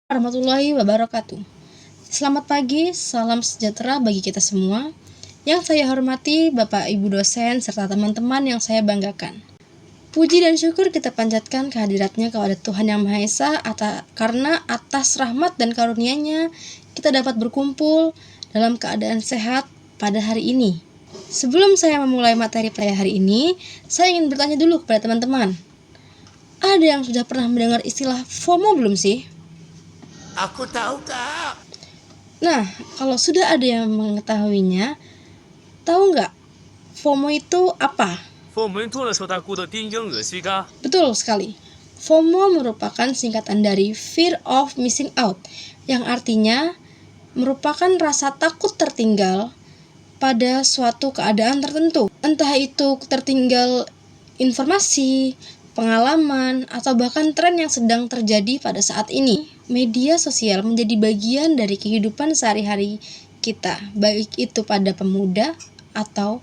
Warahmatullahi wabarakatuh. Selamat pagi, salam sejahtera bagi kita semua. Yang saya hormati Bapak Ibu dosen serta teman-teman yang saya banggakan. Puji dan syukur kita panjatkan kehadiratnya kepada Tuhan Yang Maha Esa karena atas rahmat dan karunia-Nya kita dapat berkumpul dalam keadaan sehat pada hari ini. Sebelum saya memulai materi pada hari ini, saya ingin bertanya dulu kepada teman-teman. Ada yang sudah pernah mendengar istilah FOMO belum sih? Aku tahu, Kak. Nah, kalau sudah ada yang mengetahuinya, tahu nggak FOMO itu apa? Betul sekali. FOMO merupakan singkatan dari Fear of Missing Out, yang artinya merupakan rasa takut tertinggal pada suatu keadaan tertentu. Entah itu tertinggal informasi, pengalaman, atau bahkan tren yang sedang terjadi pada saat ini. Media sosial menjadi bagian dari kehidupan sehari-hari kita, baik itu pada pemuda atau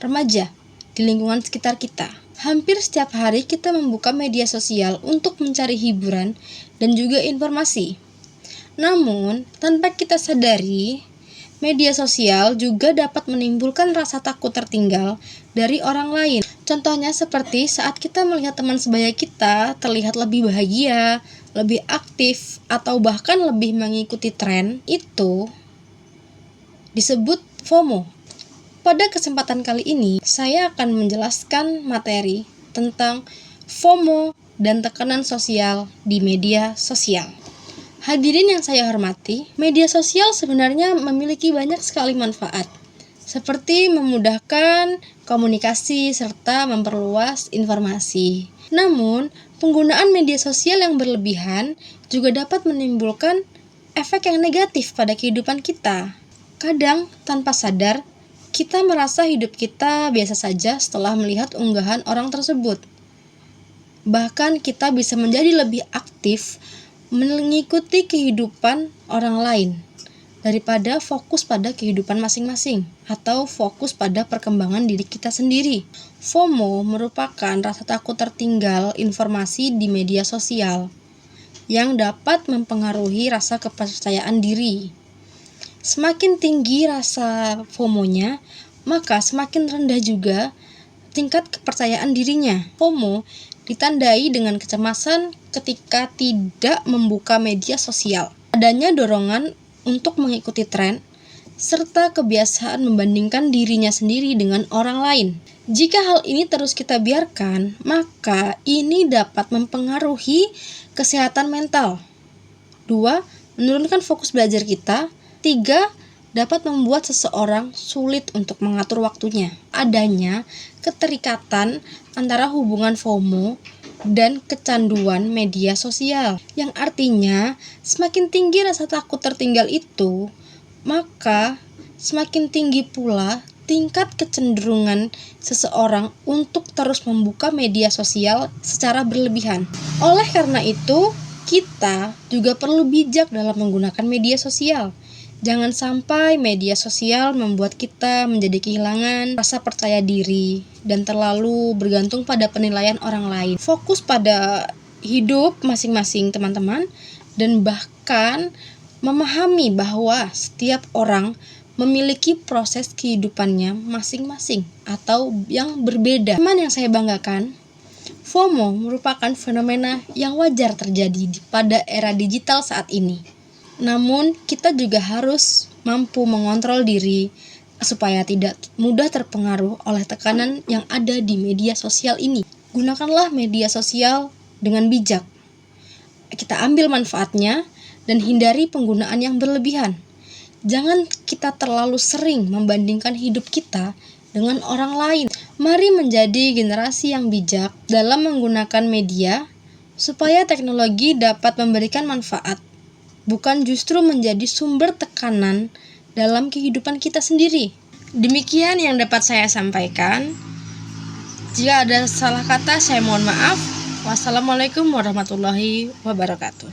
remaja di lingkungan sekitar kita. Hampir setiap hari kita membuka media sosial untuk mencari hiburan dan juga informasi. Namun, tanpa kita sadari, media sosial juga dapat menimbulkan rasa takut tertinggal dari orang lain. Contohnya seperti saat kita melihat teman sebaya kita terlihat lebih bahagia, lebih aktif, atau bahkan lebih mengikuti tren, itu disebut FOMO. Pada kesempatan kali ini, saya akan menjelaskan materi tentang FOMO dan tekanan sosial di media sosial. Hadirin yang saya hormati, media sosial sebenarnya memiliki banyak sekali manfaat, seperti memudahkan komunikasi serta memperluas informasi. Namun, penggunaan media sosial yang berlebihan juga dapat menimbulkan efek yang negatif pada kehidupan kita. Kadang, tanpa sadar, kita merasa hidup kita biasa saja setelah melihat unggahan orang tersebut. Bahkan kita bisa menjadi lebih aktif mengikuti kehidupan orang lain daripada fokus pada kehidupan masing-masing atau fokus pada perkembangan diri kita sendiri. FOMO merupakan rasa takut tertinggal informasi di media sosial yang dapat mempengaruhi rasa kepercayaan diri. Semakin tinggi rasa FOMO-nya, maka semakin rendah juga tingkat kepercayaan dirinya. FOMO ditandai dengan kecemasan ketika tidak membuka media sosial. Adanya dorongan untuk mengikuti tren, serta kebiasaan membandingkan dirinya sendiri dengan orang lain. Jika hal ini terus kita biarkan, maka ini dapat mempengaruhi kesehatan mental. 2. Menurunkan fokus belajar kita. 3. Dapat membuat seseorang sulit untuk mengatur waktunya. Adanya keterikatan antara hubungan FOMO dan kecanduan media sosial, yang artinya semakin tinggi rasa takut tertinggal itu, maka semakin tinggi pula tingkat kecenderungan seseorang untuk terus membuka media sosial secara berlebihan. Oleh karena itu, kita juga perlu bijak dalam menggunakan media sosial. Jangan sampai media sosial membuat kita menjadi kehilangan rasa percaya diri dan terlalu bergantung pada penilaian orang lain. Fokus pada hidup masing-masing teman-teman, dan bahkan memahami bahwa setiap orang memiliki proses kehidupannya masing-masing atau yang berbeda. Teman yang saya banggakan, FOMO merupakan fenomena yang wajar terjadi pada era digital saat ini. Namun, kita juga harus mampu mengontrol diri supaya tidak mudah terpengaruh oleh tekanan yang ada di media sosial ini. Gunakanlah media sosial dengan bijak. Kita ambil manfaatnya dan hindari penggunaan yang berlebihan. Jangan kita terlalu sering membandingkan hidup kita dengan orang lain. Mari menjadi generasi yang bijak dalam menggunakan media supaya teknologi dapat memberikan manfaat, bukan justru menjadi sumber tekanan dalam kehidupan kita sendiri. Demikian yang dapat saya sampaikan. Jika ada salah kata, saya mohon maaf. Wassalamualaikum warahmatullahi wabarakatuh.